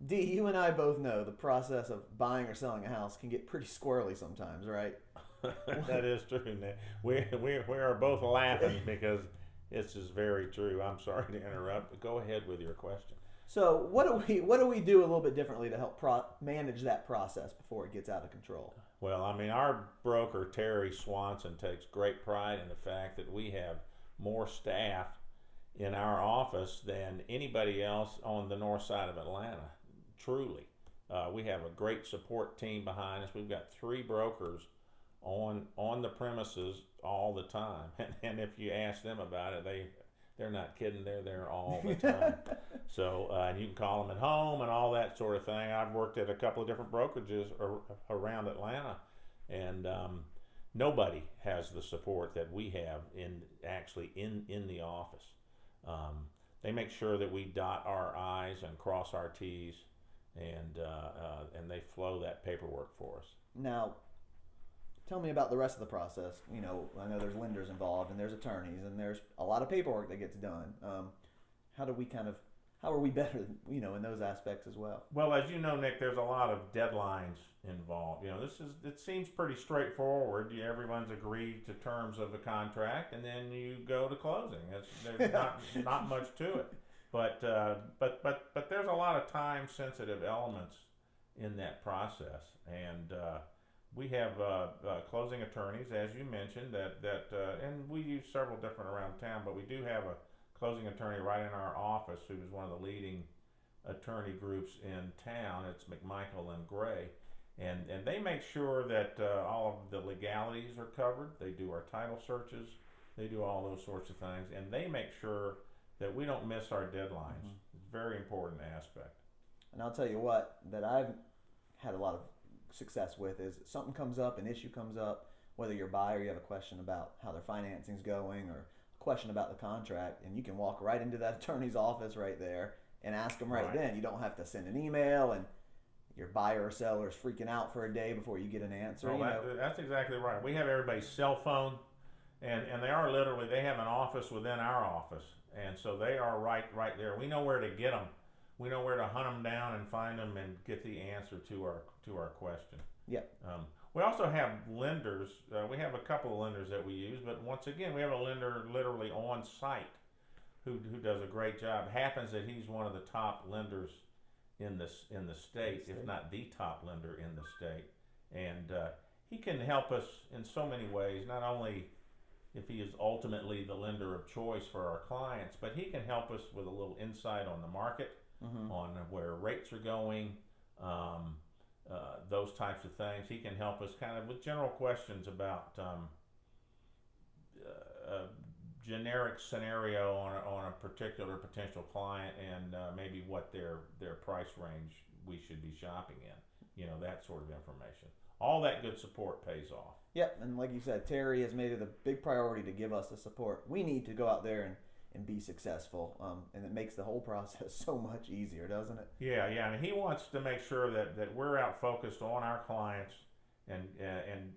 D, you and I both know the process of buying or selling a house can get pretty squirrely sometimes, right? That is true, Nick. We are both laughing because this is very true. I'm sorry to interrupt, but go ahead with your question. So what do we do a little bit differently to help manage that process before it gets out of control? Well, I mean, our broker, Terry Swanson, takes great pride in the fact that we have more staff in our office than anybody else on the north side of Atlanta. Truly. We have a great support team behind us. We've got three brokers on the premises all the time, and if you ask them about it, they're not kidding. They're there all the time. So and you can call them at home and all that sort of thing. I've worked at a couple of different brokerages around Atlanta, and nobody has the support that we have in the office. They make sure that we dot our I's and cross our T's, and they flow that paperwork for us. Now, tell me about the rest of the process. I know there's lenders involved and there's attorneys and there's a lot of paperwork that gets done. How do we how are we better, in those aspects as well? Well, as you know, Nick, there's a lot of deadlines involved. It seems pretty straightforward. Everyone's agreed to terms of the contract, and then you go to closing. There's not much to it, but there's a lot of time sensitive elements in that process, and we have closing attorneys, as you mentioned, and we use several different around town, but we do have a closing attorney right in our office who's one of the leading attorney groups in town. It's McMichael and Gray, and they make sure that all of the legalities are covered. They do our title searches, they do all those sorts of things, and they make sure that we don't miss our deadlines. Mm-hmm. It's a very important aspect. And I'll tell you what, that I've had a lot of success with is something comes up, an issue comes up, whether you're a buyer, you have a question about how their financing's going, or question about the contract, and you can walk right into that attorney's office right there and ask them right then. You don't have to send an email and your buyer or seller is freaking out for a day before you get an answer. That's exactly right. We have everybody's cell phone, and they have an office within our office, and so they are right there. We know where to get them. We know where to hunt them down and find them and get the answer to our question. Yep. We also have lenders. We have a couple of lenders that we use, but once again, we have a lender literally on site who does a great job. It happens that he's one of the top lenders in the state, if not the top lender in the state, and he can help us in so many ways. Not only if he is ultimately the lender of choice for our clients, but he can help us with a little insight on the market, Mm-hmm. on where rates are going. Those types of things. He can help us kind of with general questions about a generic scenario on a particular potential client, and maybe what their price range we should be shopping in. That sort of information. All that good support pays off. Yep, and like you said, Terry has made it a big priority to give us the support we need to go out there and be successful, and it makes the whole process so much easier, doesn't it? Yeah, and he wants to make sure that we're out focused on our clients and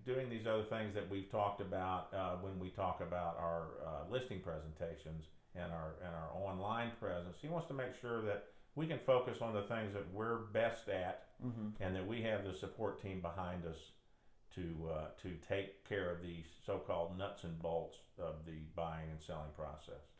doing these other things that we've talked about when we talk about our listing presentations and our online presence. He wants to make sure that we can focus on the things that we're best at, Mm-hmm. and that we have the support team behind us to take care of the so-called nuts and bolts of the buying and selling process.